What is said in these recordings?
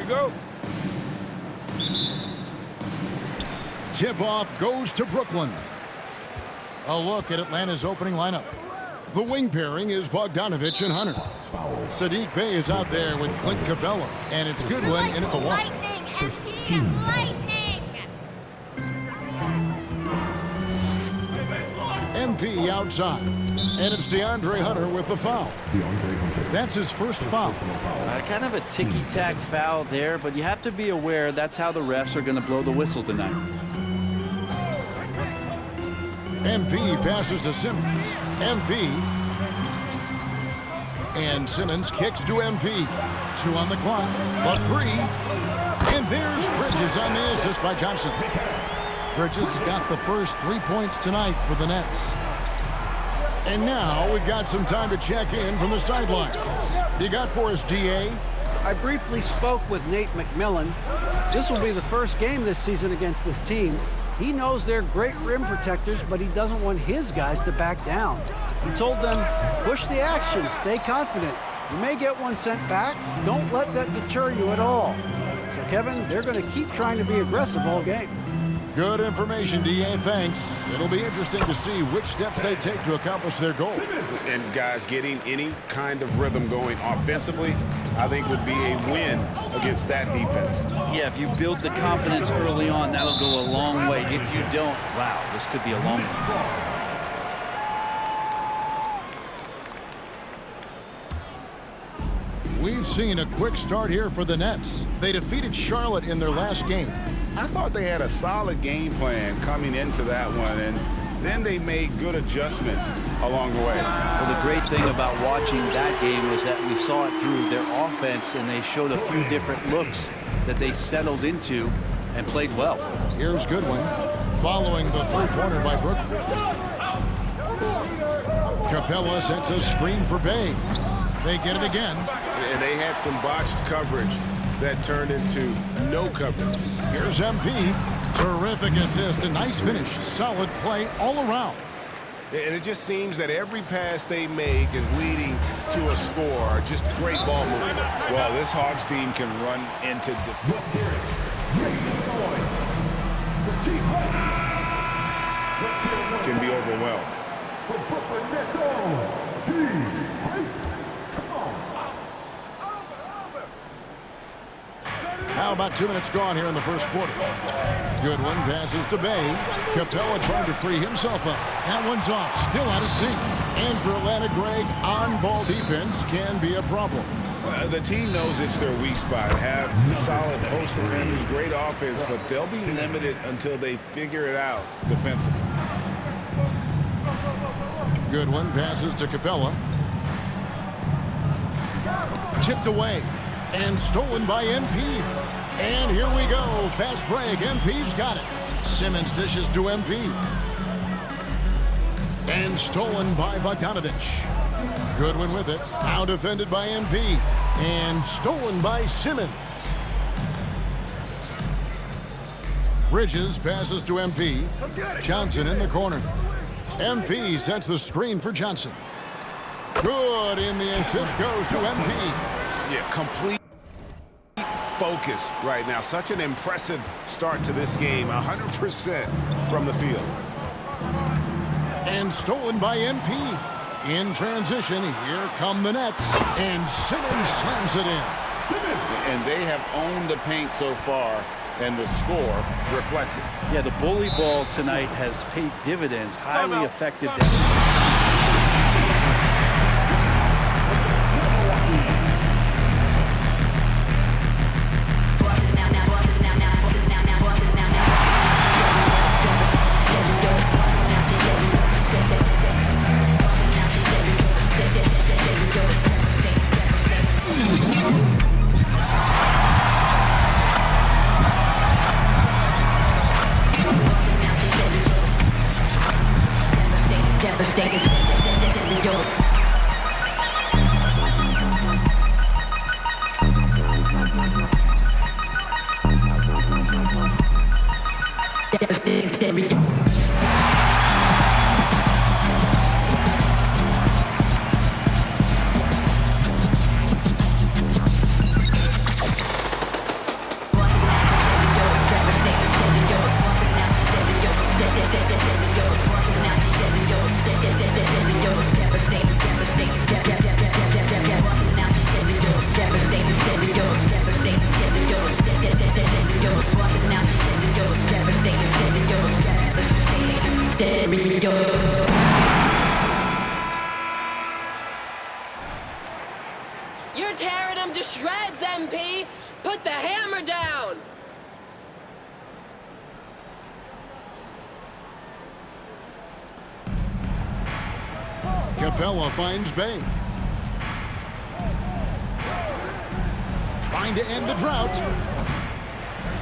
go. Tip-off goes to Brooklyn. A look at Atlanta's opening lineup. The wing pairing is Bogdanovich and Hunter. Saddiq Bey is out there with Clint Capella, and it's Goodwin in at the one. Lightning! MP's lightning! MP outside, and it's DeAndre Hunter with the foul. That's his first foul. Kind of a ticky-tack foul there, but you have to be aware that's how the refs are going to blow the whistle tonight. MP passes to Simmons. MP. And Simmons kicks to MP. 2 on the clock. A 3. And there's Bridges on the assist by Johnson. Bridges got the first 3 points tonight for the Nets. And now we've got some time to check in from the sidelines. You got for us, DA? I briefly spoke with Nate McMillan. This will be the first game this season against this team. He knows they're great rim protectors, but he doesn't want his guys to back down. He told them, push the action, stay confident. You may get one sent back. Don't let that deter you at all. So, Kevin, they're going to keep trying to be aggressive all game. Good information, DA. Thanks. It'll be interesting to see which steps they take to accomplish their goal. And guys, getting any kind of rhythm going offensively, I think would be a win against that defense. Yeah, if you build the confidence early on, that'll go a long way. If you don't, wow, this could be a long one. We've seen a quick start here for the Nets. They defeated Charlotte in their last game. I thought they had a solid game plan coming into that one, and then they made good adjustments along the way. Well, the great thing about watching that game was that we saw it through their offense, and they showed a few different looks that they settled into and played well. Here's Goodwin following the three-pointer by Brooklyn. Capella sets a screen for Bey. They get it again. And they had some botched coverage that turned into no coverage. Here's MP. Terrific assist, a nice finish. Solid play all around. And it just seems that every pass they make is leading to a score. Just great ball movement. Well, this Hawks team can run into can be overwhelmed. Now about 2 minutes gone here in the first quarter. Goodwin passes to Bey. Capella trying to free himself up. That one's off, still out of sync. And for Atlanta, Greg, on-ball defense can be a problem. The team knows it's their weak spot. Have solid post defenders, great offense, but they'll be limited until they figure it out defensively. Goodwin passes to Capella. Tipped away and stolen by MP. And here we go. Fast break. MP's got it. Simmons dishes to MP. And stolen by Bogdanovich. Goodwin with it. Now defended by MP. And stolen by Simmons. Bridges passes to MP. Johnson in the corner. MP sets the screen for Johnson. Good, and the assist goes to MP. Yeah, complete focus right now. Such an impressive start to this game. 100% from the field. And stolen by MP. In transition, here come the Nets. And Simmons slams it in. And they have owned the paint so far, and the score reflects it. Yeah, the bully ball tonight has paid dividends. Highly effective. Get the You're tearing him to shreds, MP. Put the hammer down. Capella finds Bay. Trying to end the drought.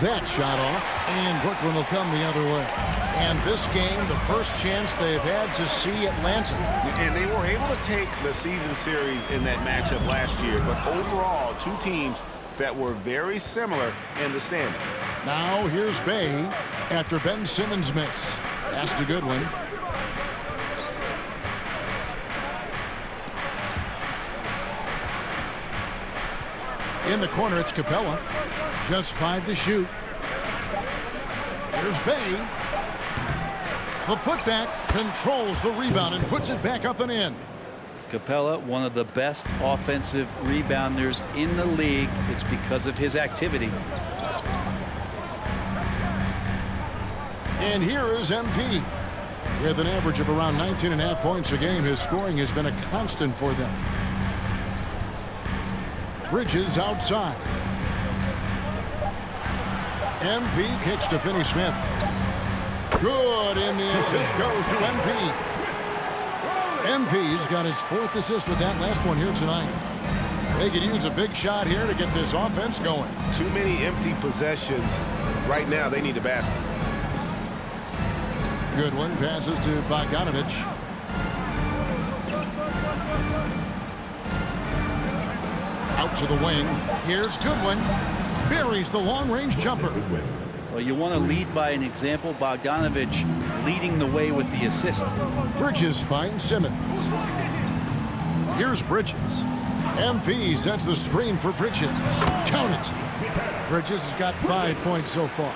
That shot off, and Brooklyn will come the other way. And this game, the first chance they've had to see Atlanta. And they were able to take the season series in that matchup last year, but overall, two teams that were very similar in the standing. Now here's Bay after Ben Simmons' miss. That's a good one. In the corner, it's Capella. Just 5 to shoot. Here's Bay. The putback controls the rebound and puts it back up and in. Capella, one of the best offensive rebounders in the league. It's because of his activity. And here is MP. With an average of around 19.5 points a game, his scoring has been a constant for them. Bridges outside. MP kicks to Finney-Smith. Good, and the assist goes to MP. MP's got his 4th assist with that last one here tonight. They could use a big shot here to get this offense going. Too many empty possessions. Right now, they need a basket. Good one, passes to Bogdanovich. Out to the wing. Here's Goodwin. Buries the long-range jumper. Well, you want to lead by an example. Bogdanovich leading the way with the assist. Bridges finds Simmons. Here's Bridges. MP sets the screen for Bridges. Count it. Bridges has got 5 points so far.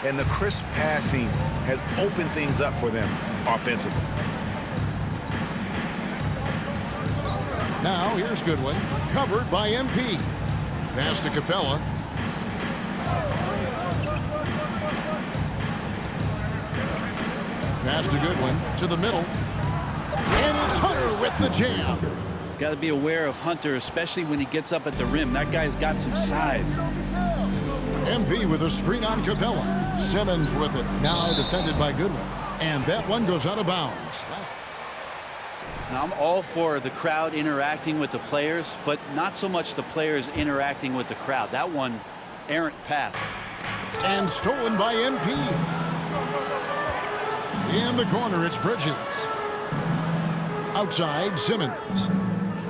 And the crisp passing has opened things up for them offensively. Now here's Goodwin. Covered by MP. Pass to Capella. Pass to Goodwin. To the middle. And it's Hunter with the jam. Got to be aware of Hunter, especially when he gets up at the rim. That guy's got some size. MP with a screen on Capella. Simmons with it. Now defended by Goodwin. And that one goes out of bounds. Now, I'm all for the crowd interacting with the players, but not so much the players interacting with the crowd. That one, errant pass. And stolen by MP. In the corner, it's Bridges. Outside, Simmons.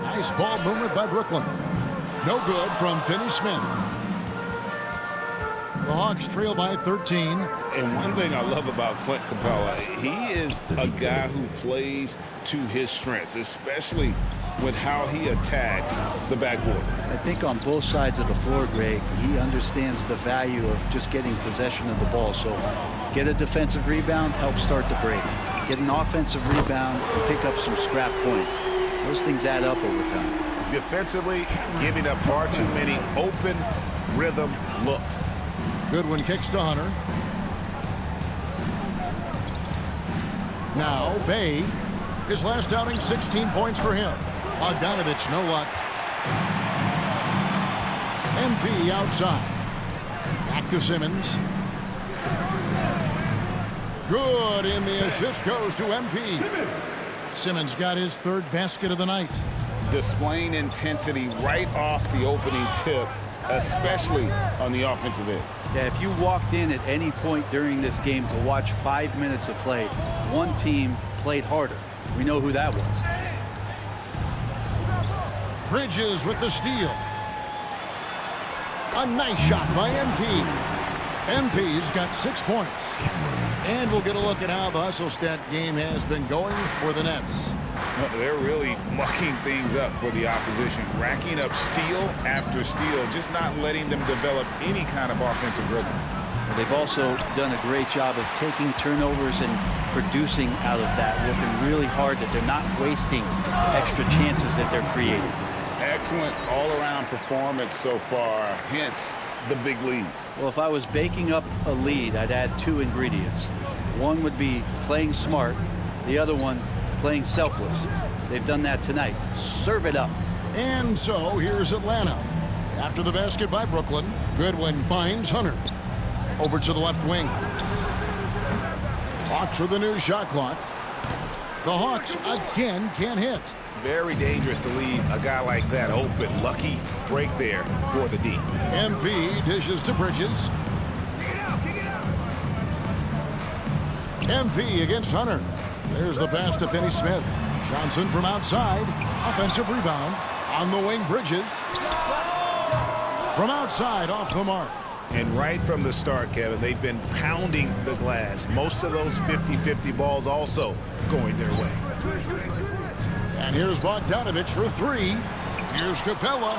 Nice ball movement by Brooklyn. No good from Finney-Smith. The Hawks trail by 13. And one thing I love about Clint Capella, he is a guy who plays to his strengths, especially with how he attacks the backboard. I think on both sides of the floor, Greg, he understands the value of just getting possession of the ball. So get a defensive rebound, help start the break. Get an offensive rebound and pick up some scrap points. Those things add up over time. Defensively, giving up far too many open rhythm looks. Goodwin kicks to Hunter. Now Bay. His last outing, 16 points for him. Bogdanovich, no luck. MP outside. Back to Simmons. Good, and the assist goes to MP. Simmons got his 3rd basket of the night. Displaying intensity right off the opening tip, especially on the offensive end. Yeah, if you walked in at any point during this game to watch 5 minutes of play, one team played harder. We know who that was. Bridges with the steal. A nice shot by MP. MP's got 6 points. And we'll get a look at how the hustle stat game has been going for the Nets. They're really mucking things up for the opposition, racking up steal after steal, just not letting them develop any kind of offensive rhythm. They've also done a great job of taking turnovers and producing out of that, working really hard that they're not wasting extra chances that they're creating. Excellent all-around performance so far, hence the big lead. Well, if I was baking up a lead, I'd add 2 ingredients. One would be playing smart, the other one playing selfless. They've done that tonight. Serve it up. And so here's Atlanta. After the basket by Brooklyn, Goodwin finds Hunter. Over to the left wing. Hawks for the new shot clock. The Hawks again can't hit. Very dangerous to leave a guy like that open. Lucky break there for the D. MP dishes to Bridges. MP against Hunter. There's the pass to Finney-Smith. Johnson from outside. Offensive rebound. On the wing, Bridges. From outside, off the mark. And right from the start, Kevin, they've been pounding the glass. Most of those 50-50 balls also going their way. And here's Bogdanovich for three. Here's Capella.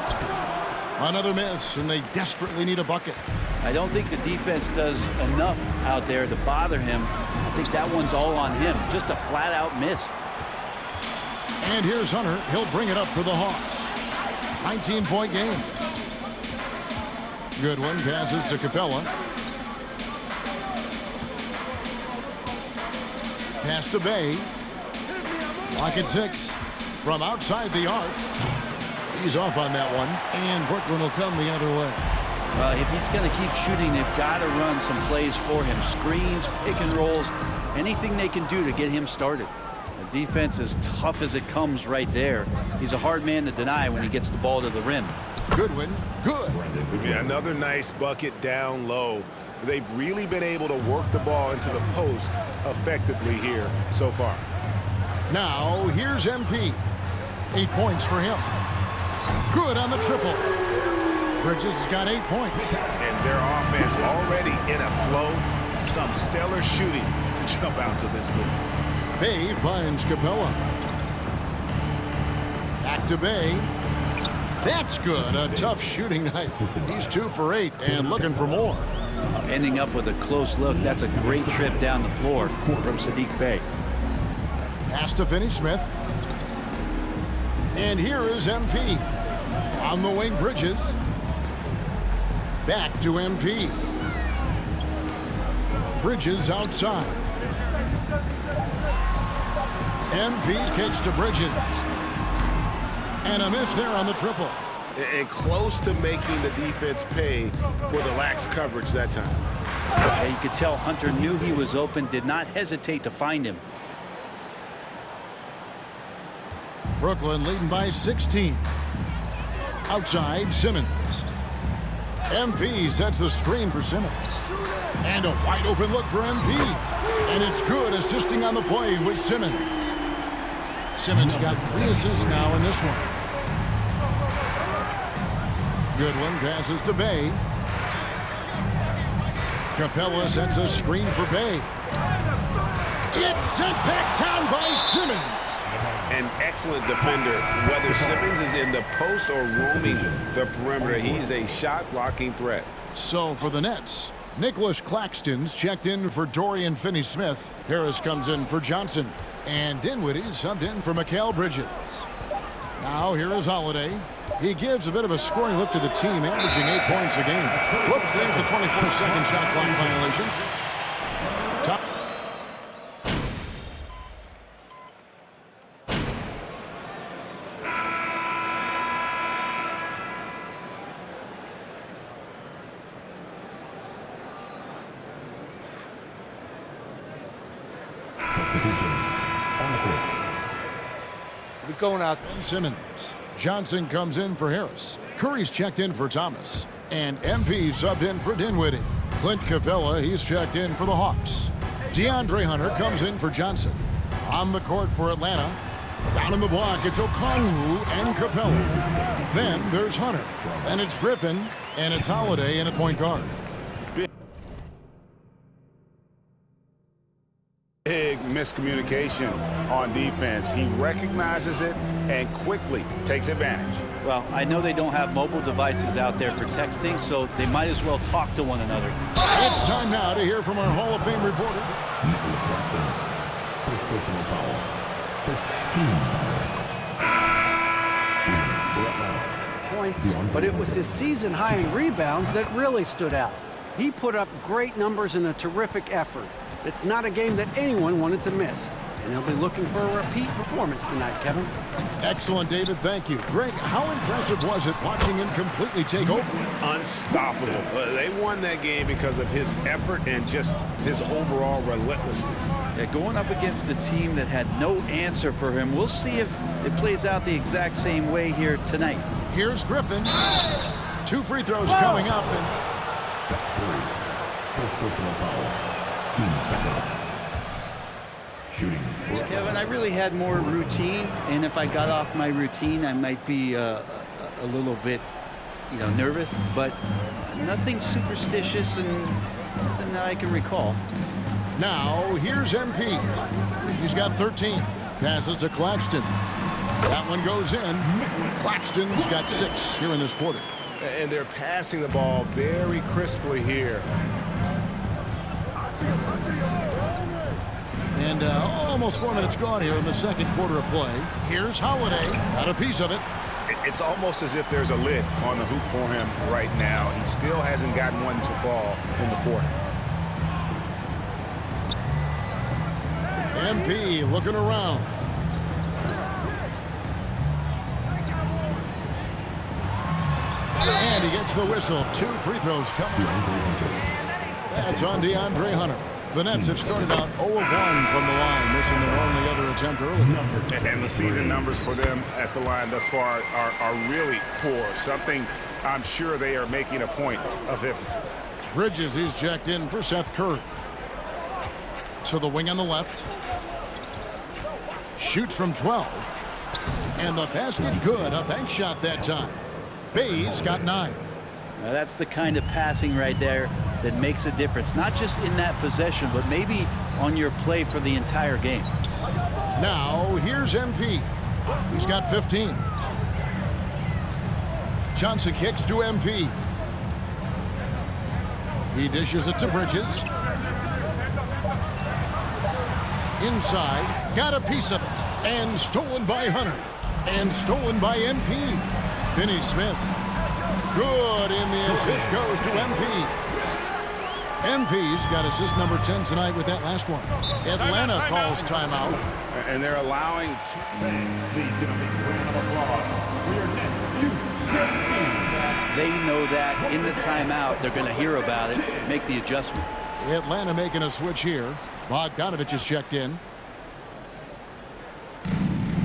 Another miss, and they desperately need a bucket. I don't think the defense does enough out there to bother him. I think that one's all on him. Just a flat-out miss. And here's Hunter. He'll bring it up for the Hawks. 19-point game. Goodwin passes to Capella. Pass to Bay. Lock at 6. From outside the arc. He's off on that one. And Brooklyn will come the other way. If he's going to keep shooting, they've got to run some plays for him. Screens, pick and rolls, anything they can do to get him started. The defense is tough as it comes right there. He's a hard man to deny when he gets the ball to the rim. Goodwin, good. Yeah, another nice bucket down low. They've really been able to work the ball into the post effectively here so far. Now, here's MP. 8 points for him. Good on the triple. Bridges has got 8 points. And their offense already in a flow. Some stellar shooting to jump out to this lead. Bay finds Capella. Back to Bay. That's good. A tough shooting night. He's 2 for 8 and looking for more. Ending up with a close look. That's a great trip down the floor from Saddiq Bey. Pass to Finney-Smith. And here is MP. On the wing, Bridges. Back to MP. Bridges outside. MP kicks to Bridges. And a miss there on the triple. And close to making the defense pay for the lax coverage that time. Yeah, you could tell Hunter knew he was open, did not hesitate to find him. Brooklyn leading by 16. Outside, Simmons. MP sets the screen for Simmons. And a wide open look for MP. And it's good, assisting on the play with Simmons. Simmons got 3 assists now in this one. Goodwin passes to Bay. Capella sets a screen for Bay. It's sent back down by Simmons. An excellent defender, whether Simmons is in the post or roaming the perimeter. He's a shot-blocking threat. So for the Nets, Nicholas Claxton's checked in for Dorian Finney-Smith. Harris comes in for Johnson. And Dinwiddie subbed in for Mikal Bridges. Now here is Holiday. He gives a bit of a scoring lift to the team, averaging 8 points a game. Whoops, there's the 24-second shot clock violations. Top. We're going out. Ben Simmons. Johnson comes in for Harris. Curry's checked in for Thomas. And MP subbed in for Dinwiddie. Clint Capella, he's checked in for the Hawks. DeAndre Hunter comes in for Johnson. On the court for Atlanta. Down in the block, it's Okongwu and Capella. Then there's Hunter. And it's Griffin. And it's Holiday in a point guard. Big miscommunication on defense. He recognizes it and quickly takes advantage. Well, I know they don't have mobile devices out there for texting, so they might as well talk to one another. It's time now to hear from our Hall of Fame reporter. First personal foul. First team foul. Points, but it was his season high in rebounds that really stood out. He put up great numbers in a terrific effort. It's not a game that anyone wanted to miss. and they'll be looking for a repeat performance tonight, Kevin. Excellent, David. Thank you. Greg, how impressive was it watching him completely take over? Unstoppable. They won that game because of his effort and just his overall relentlessness. Yeah, going up against a team that had no answer for him. We'll see if it plays out the exact same way here tonight. Here's Griffin. 2 free throws coming up. First personal foul. Team seconds. Shooting. Kevin, I really had more routine, and if I got off my routine, I might be a little bit, nervous, but nothing superstitious and nothing that I can recall. Now, here's MP. He's got 13. Passes to Claxton. That one goes in. Claxton's got 6 here in this quarter. And they're passing the ball very crisply here. And almost 4 minutes gone here in the second quarter of play. Here's Holiday. Got a piece of it. It's almost as if there's a lid on the hoop for him right now. He still hasn't gotten one to fall in the quarter. MP looking around. And he gets the whistle. 2 free throws coming. That's on DeAndre Hunter. The Nets have started out 0 of 1 from the line, missing their only other attempt early. And the season numbers for them at the line thus far are really poor. Something I'm sure they are making a point of emphasis. Bridges is checked in for Seth Curry. To the wing on the left. Shoots from 12. And the basket good. A bank shot that time. Bay's got 9. Now that's the kind of passing right there that makes a difference, not just in that possession, but maybe on your play for the entire game. Now, here's MP. He's got 15. Johnson kicks to MP. He dishes it to Bridges. Inside, got a piece of it. And stolen by Hunter. And stolen by MP. Finney-Smith. Good, and the assist goes to MP. MP's got assist number 10 tonight with that last one. Atlanta calls timeout. And they're allowing... They know that in the timeout, they're going to hear about it, make the adjustment. Atlanta making a switch here. Bogdanovich is checked in.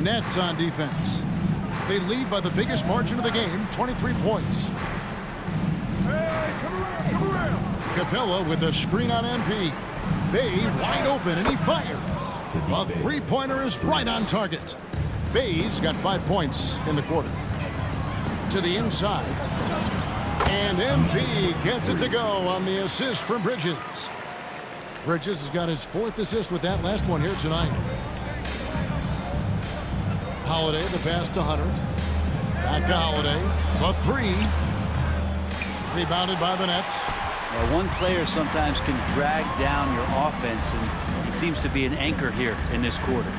Nets on defense. They lead by the biggest margin of the game, 23 points. Capella with a screen on MP. Bay wide open, and he fires. A three-pointer is right on target. Bay's got 5 points in the quarter. To the inside. And MP gets it to go on the assist from Bridges. Bridges has got his 4th assist with that last one here tonight. Holiday, the pass to Hunter. Back to Holiday. The 3. Rebounded by the Nets. Well, one player sometimes can drag down your offense, and he seems to be an anchor here in this quarter.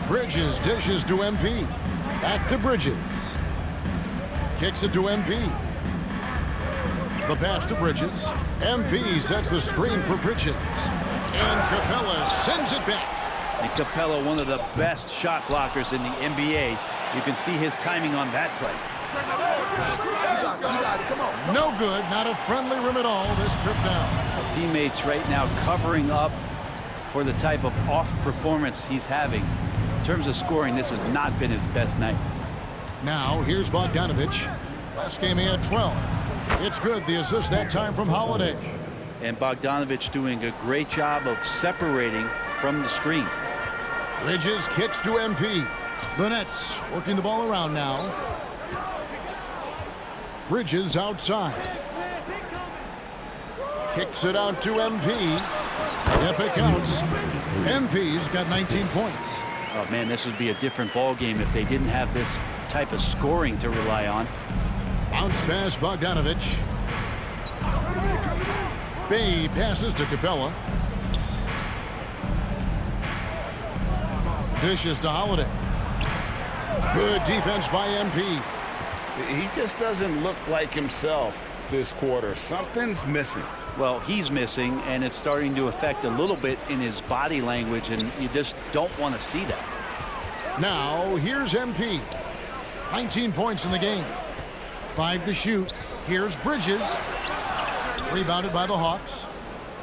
Bridges dishes to MP. Back to Bridges. Kicks it to MP. The pass to Bridges. MP sets the screen for Bridges. And Capella sends it back. And Capella, one of the best shot blockers in the NBA. You can see his timing on that play. No good, not a friendly rim at all this trip down. Teammates right now covering up for the type of off performance he's having. In terms of scoring, this has not been his best night. Now, here's Bogdanovich. Last game he had 12. It's good, the assist that time from Holiday. And Bogdanovich doing a great job of separating from the screen. Bridges kicks to MP. The Nets working the ball around now. Bridges outside. Kicks it out to MP. Yep, it counts. MP's got 19 points. Oh, man, this would be a different ball game if they didn't have this type of scoring to rely on. Bounce pass, Bogdanovich. Bay passes to Capella. Dishes to Holiday. Good defense by MP. He just doesn't look like himself this quarter. Something's missing. Well, he's missing, and it's starting to affect a little bit in his body language, and you just don't want to see that. Now, here's MP. 19 points in the game. 5 to shoot. Here's Bridges. Rebounded by the Hawks.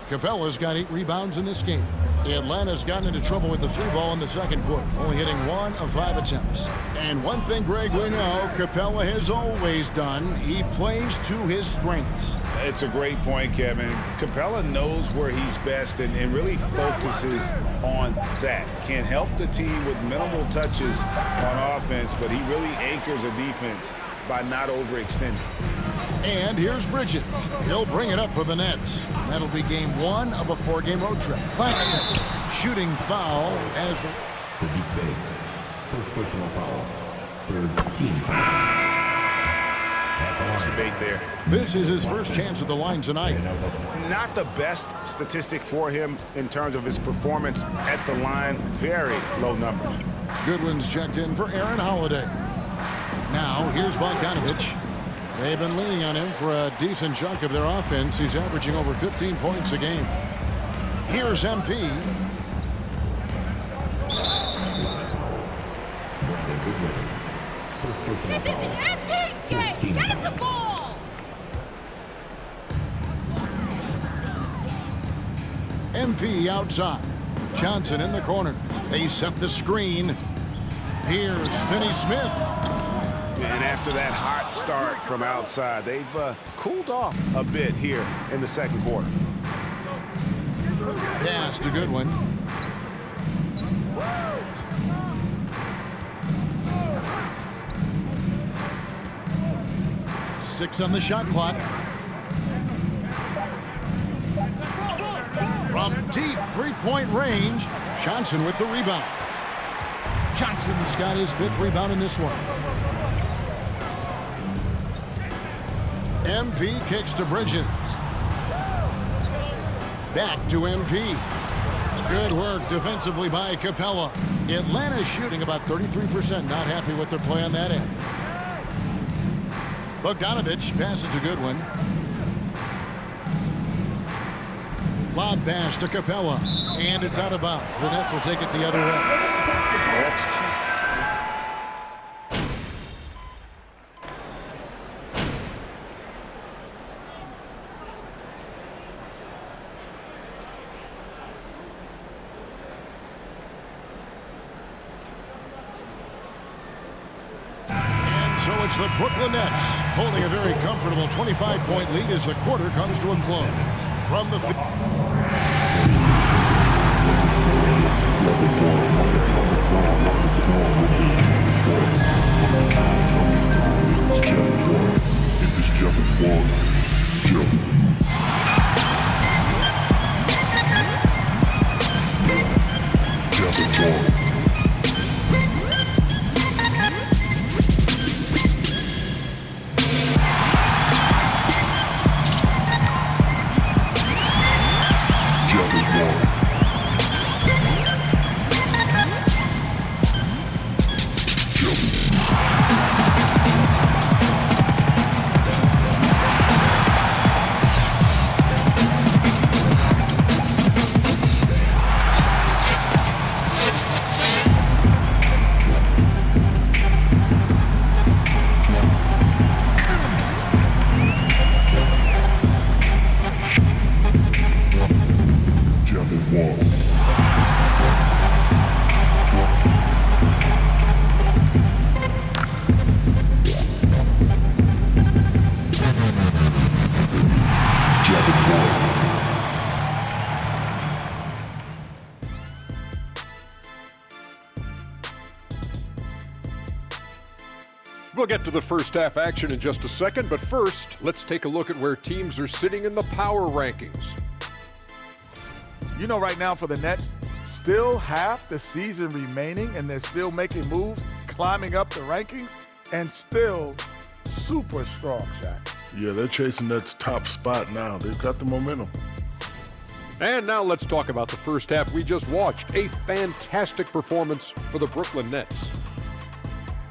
Capella's got 8 rebounds in this game. Atlanta's gotten into trouble with the 3-ball in the second quarter, only hitting 1 of 5 attempts. And one thing, Greg, we know Capella has always done, he plays to his strengths. It's a great point, Kevin. Capella knows where he's best and really focuses on that. Can help the team with minimal touches on offense, but he really anchors a defense by not overextending. And here's Bridges. He'll bring it up for the Nets. That'll be game 1 of a 4-game road trip. Claxton, shooting foul as the... Sadiq Bey. First personal foul. Third team foul. Debate there. This is his first chance at the line tonight. Not the best statistic for him in terms of his performance at the line. Very low numbers. Goodwin's checked in for Aaron Holiday. Now, here's Bogdanovich. They've been leaning on him for a decent chunk of their offense. He's averaging over 15 points a game. Here's MP. This is MP's game! Get him the ball! MP outside. Johnson in the corner. They set the screen. Here's Finney Smith. And after that hot start from outside, they've cooled off a bit here in the second quarter. Pass to Goodwin. Six on the shot clock. From deep three-point range, Johnson with the rebound. Johnson's got his 5th rebound in this one. MP kicks to Bridges. Back to MP. Good work defensively by Capella. Atlanta's shooting about 33%. Not happy with their play on that end. Bogdanovich passes to Goodwin. Lob pass to Capella. And it's out of bounds. The Nets will take it the other way. So it's the Brooklyn Nets holding a very comfortable 25-point lead as the quarter comes to a close. From the We'll get to the first half action in just a second, but first, let's take a look at where teams are sitting in the power rankings. You know, right now for the Nets, still half the season remaining, and they're still making moves, climbing up the rankings, and still super strong, Shaq. Yeah, they're chasing that top spot now. They've got the momentum. And now let's talk about the first half we just watched. A fantastic performance for the Brooklyn Nets.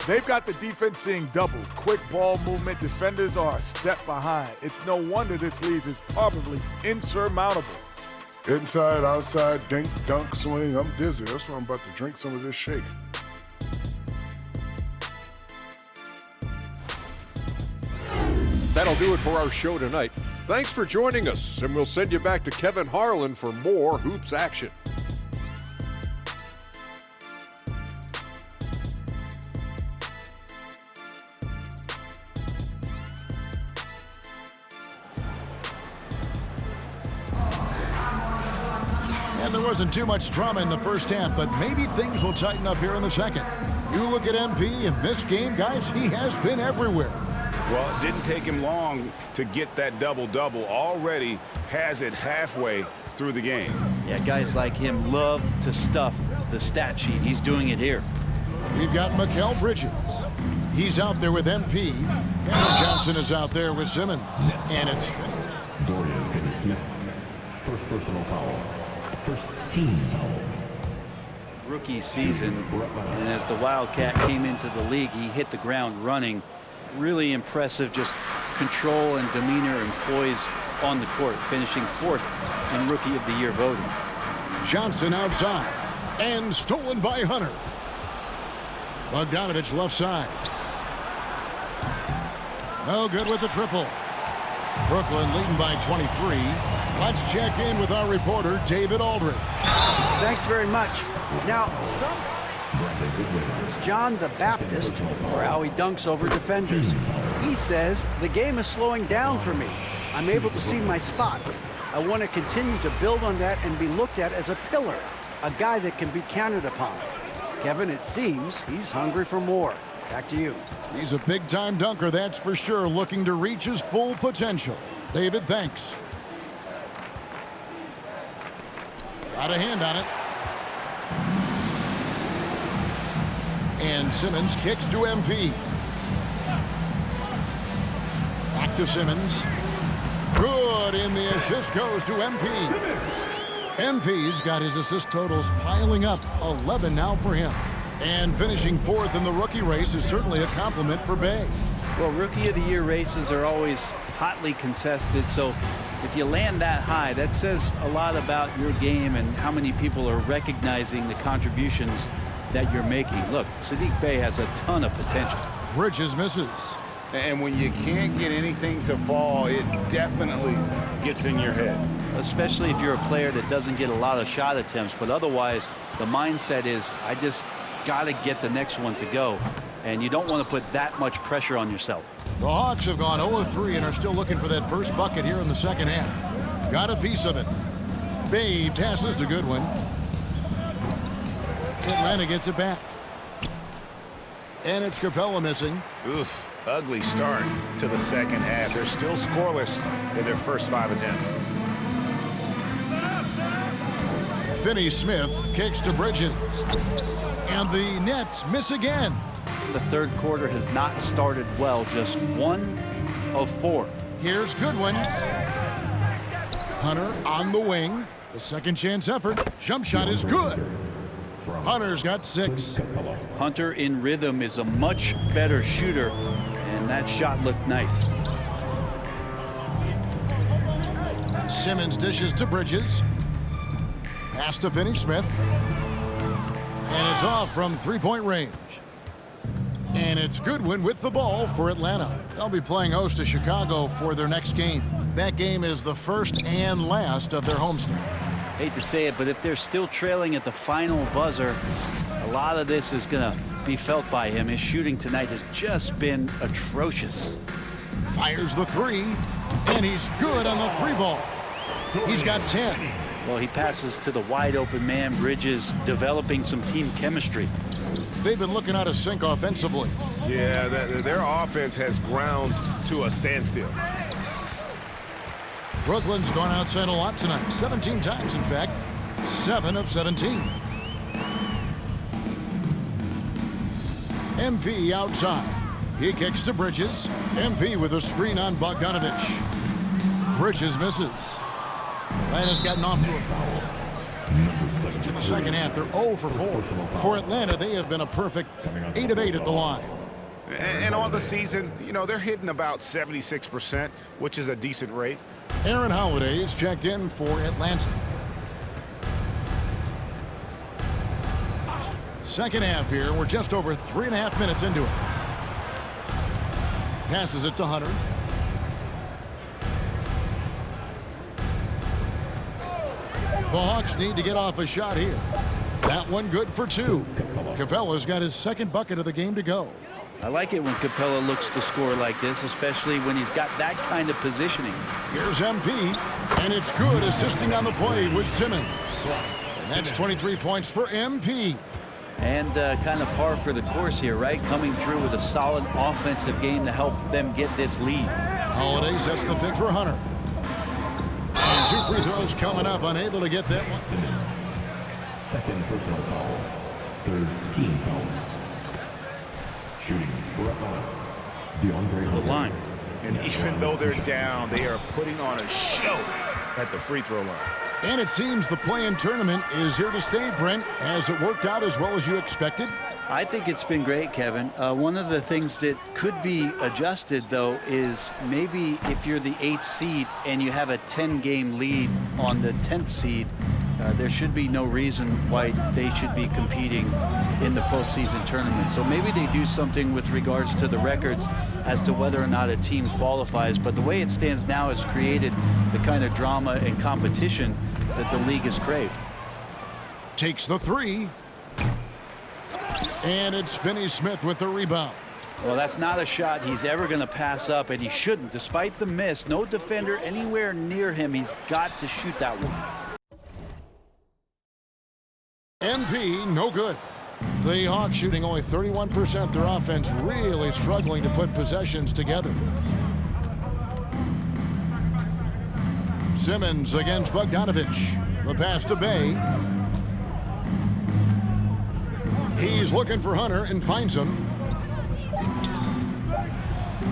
They've got the defense seeing double. Quick ball movement. Defenders are a step behind. It's no wonder this lead is probably insurmountable. Inside, outside, dink, dunk, swing. I'm dizzy. That's why I'm about to drink some of this shake. That'll do it for our show tonight. Thanks for joining us, and we'll send you back to Kevin Harlan for more Hoops action. And there wasn't too much drama in the first half, but maybe things will tighten up here in the second. You look at MP in this game, guys, he has been everywhere. Well, it didn't take him long to get that double-double. Already has it halfway through the game. Yeah, guys like him love to stuff the stat sheet. He's doing it here. We've got Mikal Bridges. He's out there with MP. Cameron Johnson is out there with Simmons. And it's Dorian Finney-Smith. First personal foul. First team foul. Rookie season, and as the Wildcat came into the league, he hit the ground running. Really impressive, just control and demeanor and poise on the court, finishing 4th in Rookie of the Year voting. Johnson outside and stolen by Hunter. Bogdanovich left side. No good with the triple. Brooklyn leading by 23. Let's check in with our reporter, David Aldridge. Thanks very much. Now, John the Baptist, for how he dunks over defenders. He says, the game is slowing down for me. I'm able to see my spots. I want to continue to build on that and be looked at as a pillar, a guy that can be counted upon. Kevin, it seems he's hungry for more. Back to you. He's a big-time dunker, that's for sure, looking to reach his full potential. David, thanks. Got a hand on it. And Simmons kicks to MP. Back to Simmons. Good, and the assist goes to MP. MP's got his assist totals piling up, 11 now for him. And finishing 4th in the rookie race is certainly a compliment for Bey. Well, Rookie of the Year races are always hotly contested, so if you land that high, that says a lot about your game and how many people are recognizing the contributions that you're making. Look, Saddiq Bey has a ton of potential. Bridges misses. And when you can't get anything to fall, it definitely gets in your head. Especially if you're a player that doesn't get a lot of shot attempts, but otherwise the mindset is, I just got to get the next one to go. And you don't want to put that much pressure on yourself. The Hawks have gone 0-3 and are still looking for that first bucket here in the second half. Got a piece of it. Bey passes to Goodwin. Atlanta gets it back. And it's Capella missing. Oof, ugly start to the second half. They're still scoreless in their first 5 attempts. Finney-Smith kicks to Bridges. And the Nets miss again. The third quarter has not started well, just 1 of 4. Here's Goodwin. Hunter on the wing. The second chance effort. Jump shot is good. Hunter's got 6. Hunter in rhythm is a much better shooter, and that shot looked nice. Simmons dishes to Bridges. Pass to Finney-Smith. And it's off from 3-point range. And it's Goodwin with the ball for Atlanta. They'll be playing host to Chicago for their next game. That game is the first and last of their homestand. Hate to say it, but if they're still trailing at the final buzzer, a lot of this is going to be felt by him. His shooting tonight has just been atrocious. Fires the 3, and he's good on the 3 ball. He's got 10. Well, he passes to the wide open man. Bridges developing some team chemistry. They've been looking out of sync offensively. Yeah, their offense has ground to a standstill. Brooklyn's gone outside a lot tonight. 17 times, in fact. 7 of 17. MP outside. He kicks to Bridges. MP with a screen on Bogdanovich. Bridges misses. Atlanta's gotten off to a foul. In the second half, they're 0 for 4. For Atlanta, they have been a perfect 8 of 8 at the line. And on the season, you know, they're hitting about 76%, which is a decent rate. Aaron Holiday is checked in for Atlanta. Second half here. We're just over 3.5 minutes into it. Passes it to Hunter. The Hawks need to get off a shot here. That one good for 2. Capella's got his second bucket of the game to go. I like it when Capella looks to score like this, especially when he's got that kind of positioning. Here's MP, and it's good, assisting on the play with Simmons. And that's 23 points for MP. And kind of par for the course here, right? Coming through with a solid offensive game to help them get this lead. Holiday sets the pick for Hunter. And 2 free throws coming up, unable to get that one. Second personal foul. Third team foul. Shooting for DeAndre Hunter. The line. And even though they're down, they are putting on a show at the free throw line. And it seems the play-in tournament is here to stay, Brent. Has it worked out as well as you expected? I think it's been great, Kevin. One of the things that could be adjusted, though, is maybe if you're the 8th seed and you have a 10-game lead on the 10th seed, there should be no reason why they should be competing in the postseason tournament. So maybe they do something with regards to the records as to whether or not a team qualifies. But the way it stands now has created the kind of drama and competition that the league has craved. Takes the 3. And it's Finney-Smith with the rebound. Well, that's not a shot he's ever going to pass up, and he shouldn't. Despite the miss, no defender anywhere near him. He's got to shoot that one. MP, no good. The Hawks shooting only 31%. Their offense really struggling to put possessions together. Simmons against Bogdanovich. The pass to Bay. He's looking for Hunter and finds him.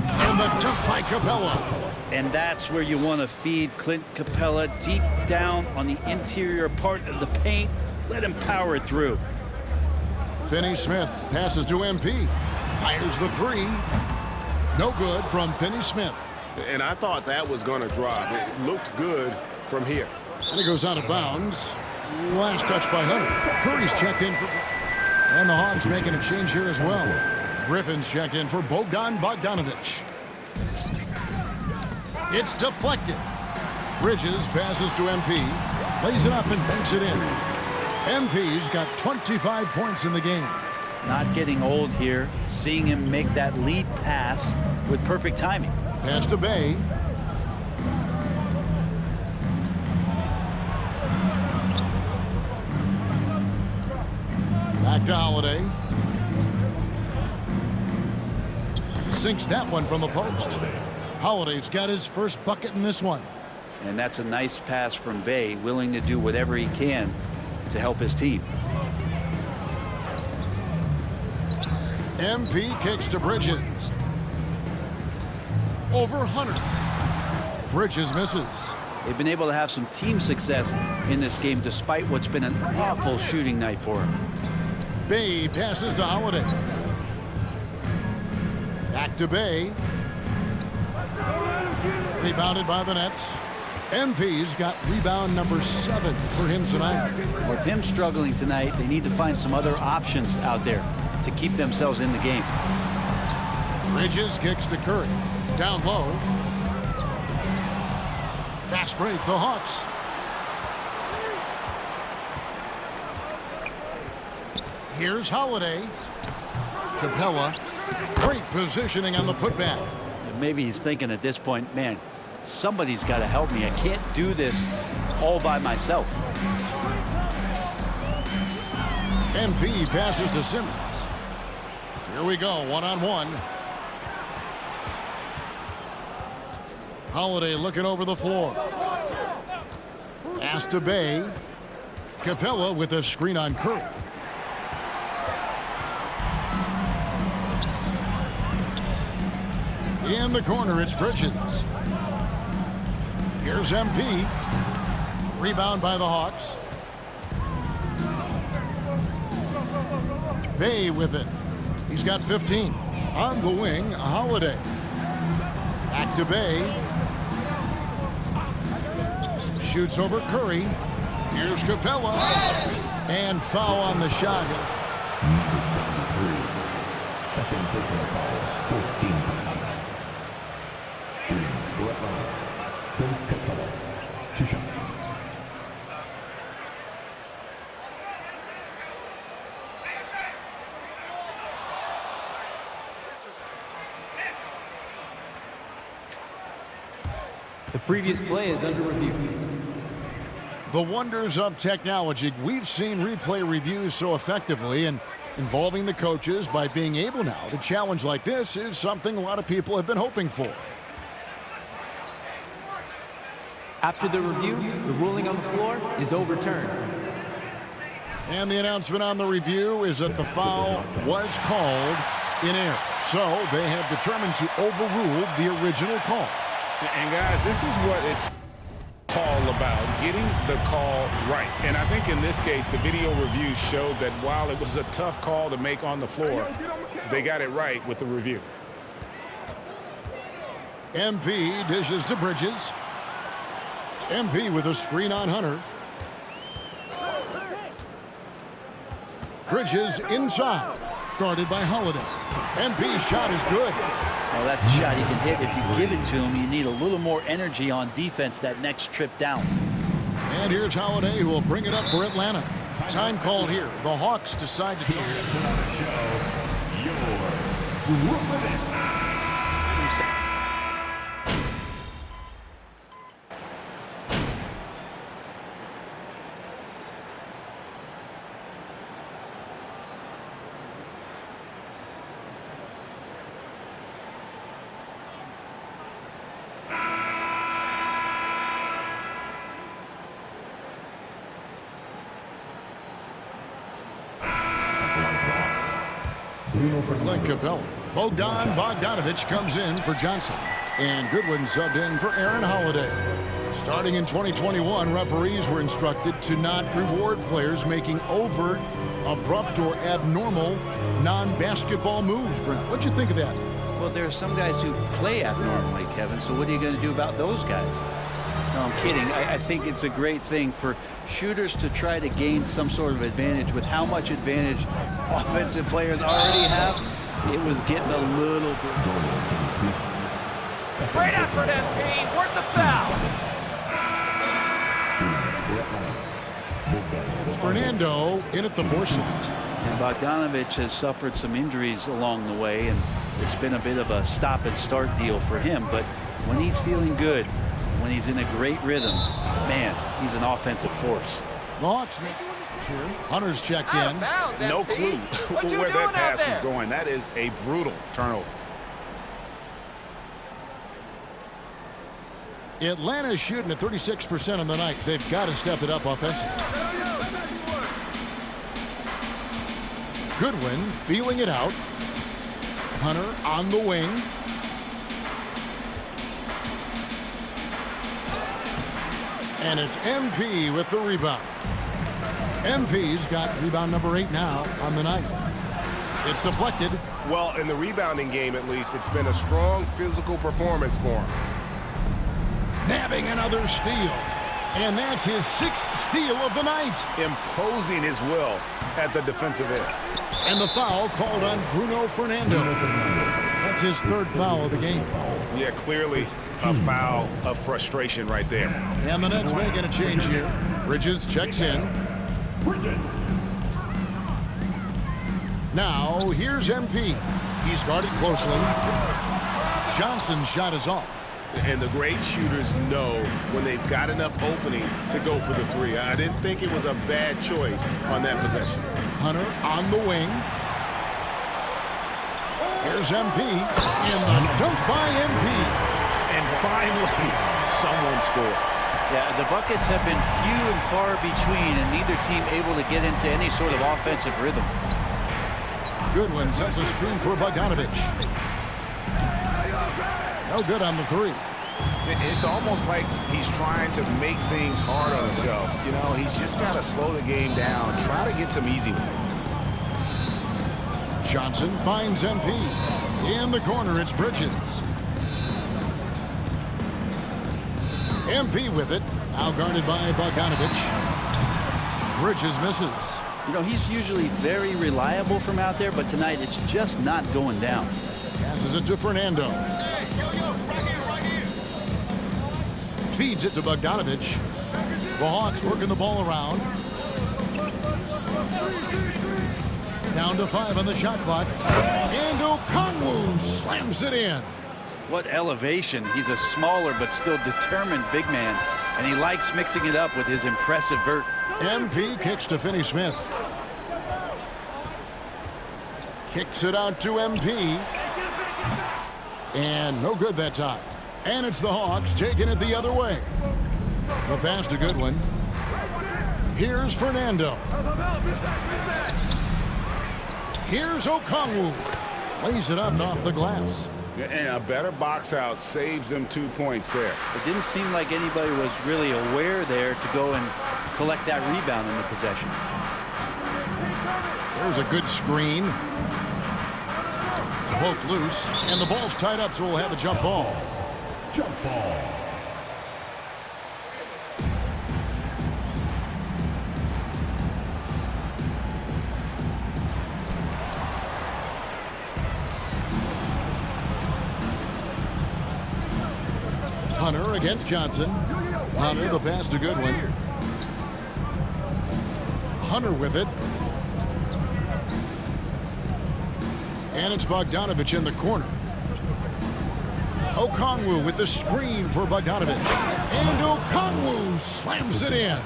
And the dunk by Capella. And that's where you want to feed Clint Capella, deep down on the interior part of the paint. Let him power through. Finney-Smith passes to MP. Fires the 3. No good from Finney-Smith. And I thought that was going to drop. It looked good from here. And it goes out of bounds. Last touch by Hunter. Curry's checked in for... And the Hawks making a change here as well. Griffin's checked in for Bogdan Bogdanovich. It's deflected. Bridges passes to MP. Plays it up and banks it in. MP's got 25 points in the game. Not getting old here. Seeing him make that lead pass with perfect timing. Pass to Bay. Back to Holiday. Sinks that one from the post. Holiday's got his first bucket in this one. And that's a nice pass from Bay, willing to do whatever he can to help his team. MP kicks to Bridges. Over Hunter. Bridges misses. They've been able to have some team success in this game despite what's been an awful shooting night for him. Bay passes to Holiday. Back to Bay. Rebounded by the Nets. MP's got rebound number 7 for him tonight. With him struggling tonight, they need to find some other options out there to keep themselves in the game. Bridges kicks to Curry. Down low. Fast break, the Hawks. Here's Holiday. Capella. Great positioning on the putback. Maybe he's thinking at this point, man, somebody's got to help me. I can't do this all by myself. MP passes to Simmons. Here we go, one-on-one. Holiday looking over the floor. Pass to Bay. Capella with a screen on Curry. In the corner, it's Bridges. Here's MP. Rebound by the Hawks. Bay with it. He's got 15. On the wing, Holiday. Back to Bay. Shoots over Curry. Here's Capella. And foul on the shot. Number 73. Second personal foul. 14. Shooting correct line. Clint Capella. 2 shots. The previous play is under review. The wonders of technology. We've seen replay reviews so effectively, and involving the coaches by being able now to challenge like this is something a lot of people have been hoping for. After the review, the ruling on the floor is overturned. And the announcement on the review is that the foul was called in error. So they have determined to overrule the original call. And guys, this is what it's all about, getting the call right. And I think in this case, the video review showed that while it was a tough call to make on the floor, they got it right with the review. MP dishes to Bridges. MP with a screen on Hunter. Bridges inside, guarded by Holiday. MP's shot is good. Well, that's a shot he can hit. If you give it to him, you need a little more energy on defense that next trip down. And here's Holiday, who will bring it up for Atlanta. Time called here. The Hawks decide to Clint Capella. Bogdan Bogdanovic comes in for Johnson. And Goodwin subbed in for Aaron Holiday. Starting in 2021, referees were instructed to not reward players making overt, abrupt, or abnormal non-basketball moves. Brent, what'd you think of that? Well, there are some guys who play abnormally, Kevin, so what are you going to do about those guys? No, I'm kidding. I think it's a great thing for shooters to try to gain some sort of advantage. With how much advantage offensive players already have, it was getting a little bit. Great effort, MP. Worth the foul. It's Fernando in at the 4 slot. And Bogdanovic has suffered some injuries along the way, and it's been a bit of a stop-and-start deal for him. But when he's feeling good, when he's in a great rhythm, man, he's an offensive force. The Hawks. Hunter's checked in. No clue where that pass was going. That is a brutal turnover. Atlanta's shooting at 36% on the night. They've got to step it up offensively. Goodwin feeling it out. Hunter on the wing. And it's MP with the rebound. MP's got rebound number 8 now on the night. It's deflected. Well, in the rebounding game, at least, it's been a strong physical performance for him. Nabbing another steal. And that's his 6th steal of the night. Imposing his will at the defensive end. And the foul called on Bruno Fernando. That's his 3rd foul of the game. Yeah, clearly a foul of frustration right there. And the Nets making a change here. Bridges checks in. Now, here's MP. He's guarded closely. Johnson's shot is off. And the great shooters know when they've got enough opening to go for the 3. I didn't think it was a bad choice on that possession. Hunter on the wing. Here's MP. And the dunk by MP. And finally, someone scores. Yeah, the buckets have been few and far between, and neither team able to get into any sort of offensive rhythm. Goodwin sets a screen for Bogdanovic. No good on the 3. It's almost like he's trying to make things hard on himself. You know, he's just got to slow the game down, try to get some easy ones. Johnson finds MP. In the corner, it's Bridges. MP with it. Now guarded by Bogdanovich. Bridges misses. You know, he's usually very reliable from out there, but tonight it's just not going down. Passes it to Fernando. Feeds it to Bogdanovich. The Hawks working the ball around. Down to 5 on the shot clock. And Okongwu slams it in. What elevation. He's a smaller but still determined big man, and he likes mixing it up with his impressive vert. MP kicks to Finney-Smith. Kicks it out to MP. And no good that time. And it's the Hawks taking it the other way. The pass to Goodwin. Here's Fernando. Here's Okongwu. Lays it up off the glass. And a better box out saves them 2 points there. It didn't seem like anybody was really aware there to go and collect that rebound in the possession. There's a good screen. Poked loose, and the ball's tied up, so we'll have a jump ball. Jump ball. Hunter against Johnson. Hunter, the pass to Goodwin. Hunter with it. And it's Bogdanovich in the corner. Okongwu with the screen for Bogdanovich. And Okongwu slams it in.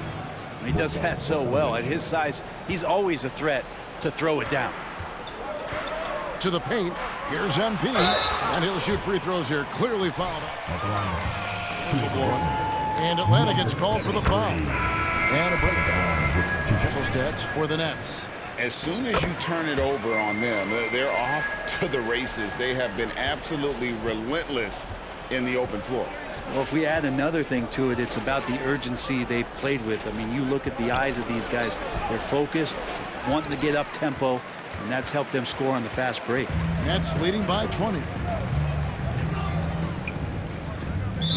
He does that so well. At his size, he's always a threat to throw it down. To the paint. Here's MP. And he'll shoot free throws here. Clearly fouled. Whistle blowing. And Atlanta gets called for the foul. And a break. Special stats for the Nets. As soon as you turn it over on them, they're off to the races. They have been absolutely relentless in the open floor. Well, if we add another thing to it, it's about the urgency they've played with. I mean, you look at the eyes of these guys. They're focused, wanting to get up tempo, and that's helped them score on the fast break. Nets leading by 20.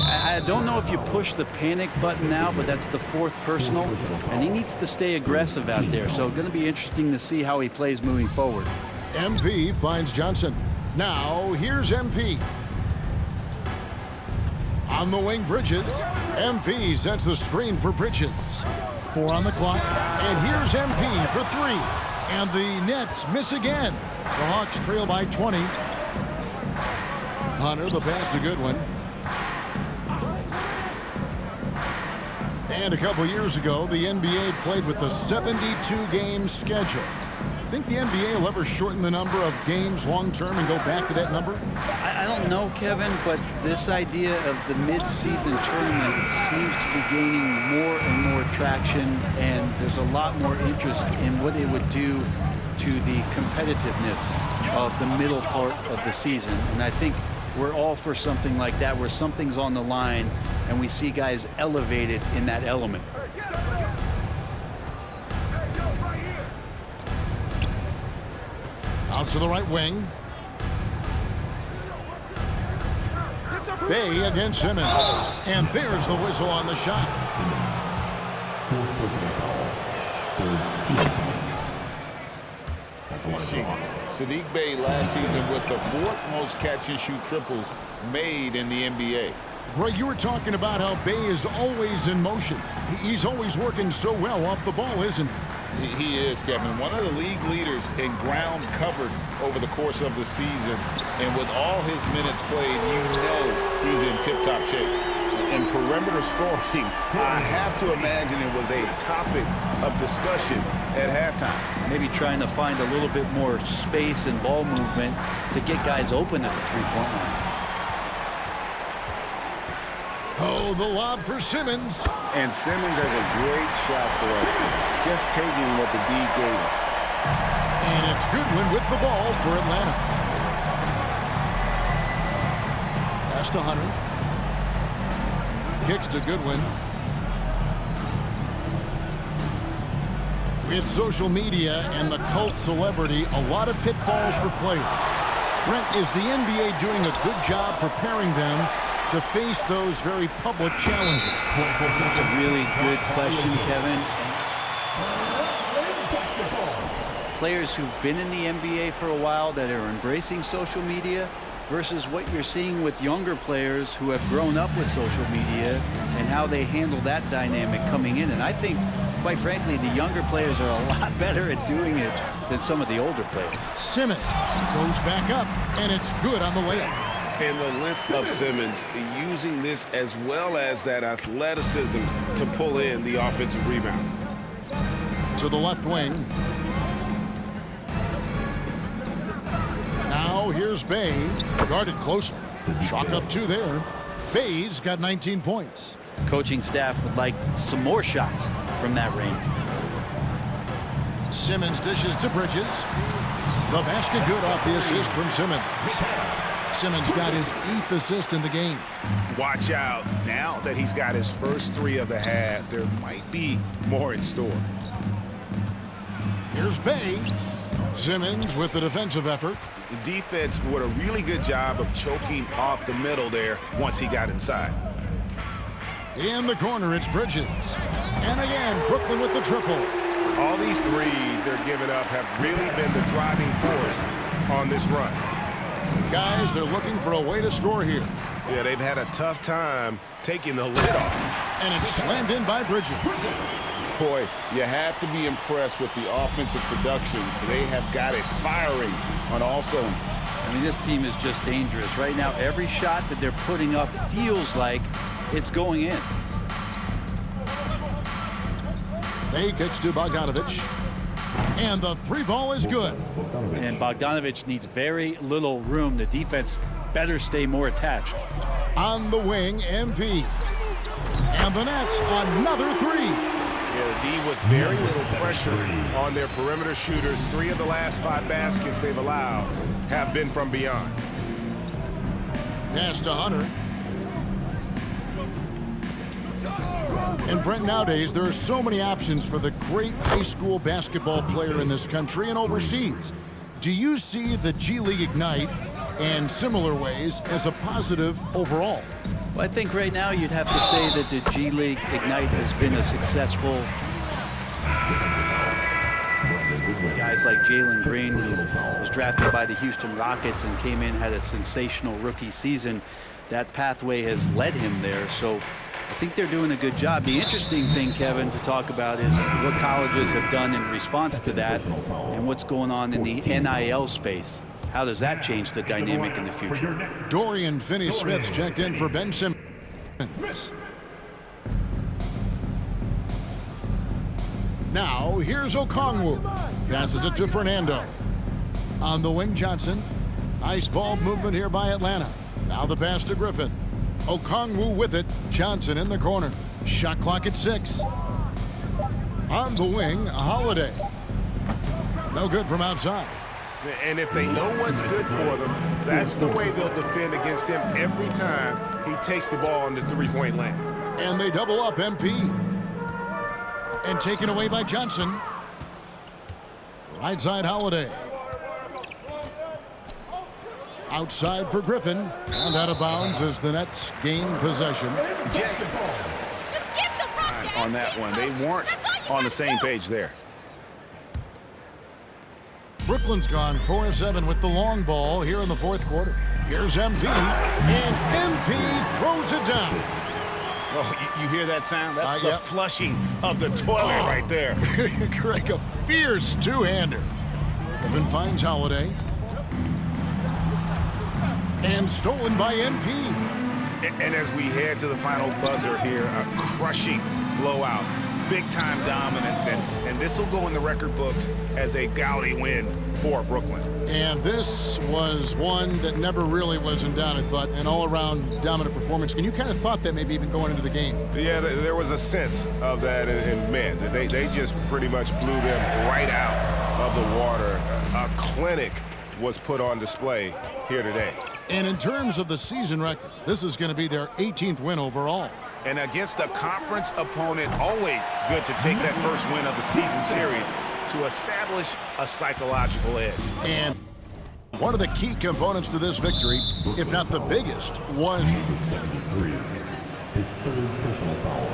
I don't know if you push the panic button now, but that's the 4th personal, and he needs to stay aggressive out there. So going to be interesting to see how he plays moving forward. MP finds Johnson. Now here's MP. On the wing, Bridges. MP sets the screen for Bridges. 4 on the clock, and here's MP for 3. And the Nets miss again. The Hawks trail by 20. Hunter, the pass to Goodwin. And a couple years ago, the NBA played with the 72-game schedule. Think the NBA will ever shorten the number of games long-term and go back to that number? I don't know, Kevin, but this idea of the mid-season tournament seems to be gaining more and more traction, and there's a lot more interest in what it would do to the competitiveness of the middle part of the season. And I think we're all for something like that, where something's on the line and we see guys elevated in that element. Out to the right wing. Bay against Simmons. And there's the whistle on the shot. 4th personal foul. 3rd team foul. Saddiq Bey last season with the 4th most catch-and-shoot triples made in the NBA. Greg, you were talking about how Bay is always in motion. He's always working so well off the ball, isn't he? He is, Kevin. One of the league leaders in ground covered over the course of the season. And with all his minutes played, you know he's in tip-top shape. And perimeter scoring, I have to imagine it was a topic of discussion at halftime. Maybe trying to find a little bit more space and ball movement to get guys open at the three-point line. Oh, the lob for Simmons. And Simmons has a great shot selection. Just taking what the D gave him. And it's Goodwin with the ball for Atlanta. Pass to Hunter. Kicks to Goodwin. With social media and the cult celebrity, a lot of pitfalls for players. Brent, is the NBA doing a good job preparing them to face those very public challenges? That's a really good question, Kevin. Players who've been in the NBA for a while that are embracing social media versus what you're seeing with younger players who have grown up with social media and how they handle that dynamic coming in. And I think, quite frankly, the younger players are a lot better at doing it than some of the older players. Simmons goes back up, and it's good on the layup. And the length of Simmons, using this as well as that athleticism to pull in the offensive rebound. To the left wing. Now here's Bey, guarded closer. Chalk up 2 there. Bey's got 19 points. Coaching staff would like some more shots from that range. Simmons dishes to Bridges. The basket good off the assist from Simmons. Simmons got his 8th assist in the game. Watch out. Now that he's got his first 3 of the half, there might be more in store. Here's Bey. Simmons with the defensive effort. The defense did a really good job of choking off the middle there once he got inside. In the corner, it's Bridges. And again, Brooklyn with the triple. All these threes they're giving up have really been the driving force on this run. Guys, they're looking for a way to score here. Yeah, they've had a tough time taking the lid off. And it's slammed in by Bridges. Boy, you have to be impressed with the offensive production. They have got it firing on all cylinders. I mean, this team is just dangerous. Right now, every shot that they're putting up feels like it's going in. Bey kicks to Bogdanovich. And the 3 ball is good. And Bogdanovich needs very little room. The defense better stay more attached. On the wing, MP. And the Nets, another 3. Yeah, the D with very little pressure on their perimeter shooters. 3 of the last 5 baskets they've allowed have been from beyond. Pass to Hunter. And Brent, nowadays, there are so many options for the great high school basketball player in this country and overseas. Do you see the G League Ignite and similar ways as a positive overall? Well, I think right now you'd have to say that the G League Ignite has been a successful. Guys like Jalen Green, who was drafted by the Houston Rockets and came in, had a sensational rookie season. That pathway has led him there, so I think they're doing a good job. The interesting thing, Kevin, to talk about is what colleges have done in response to that and what's going on in the NIL space. How does that change the dynamic in the future? Dorian Finney-Smith checked in for Ben Simmons. Now, here's Okongwu. Passes it to Fernando. On the wing, Johnson. Nice ball movement here by Atlanta. Now the pass to Griffin. Okongwu with it. Johnson in the corner. Shot clock at 6. On the wing, Holiday. No good from outside. And if they know what's good for them, that's the way they'll defend against him every time he takes the ball in the 3-point lane. And they double up MP. And taken away by Johnson. Right side, Holiday. Outside for Griffin. And out of bounds as the Nets gain possession. On that one, they weren't on the same page there. Brooklyn's gone 4-7 with the long ball here in the 4th quarter. Here's MP, and MP throws it down. Oh, you hear that sound? That's the flushing of the toilet right there. Greg, a fierce 2-hander. Griffin finds Holiday. And stolen by MP. And as we head to the final buzzer here, a crushing blowout. Big-time dominance, and this will go in the record books as a gaudy win for Brooklyn. And this was one that never really was in doubt, I thought, an all-around dominant performance. And you kind of thought that maybe even going into the game. Yeah, there was a sense of that, and man, they just pretty much blew them right out of the water. A clinic was put on display here today. And in terms of the season record, this is going to be their 18th win overall. And against a conference opponent, always good to take that first win of the season series to establish a psychological edge. And One of the key components to this victory, if not the biggest, was 73. His third personal foul.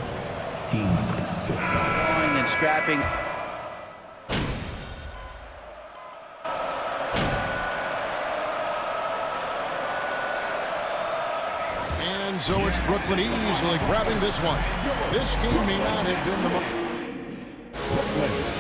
Team's fifth foul. And scrapping. And so it's Brooklyn easily grabbing this one. This game may not have been the most.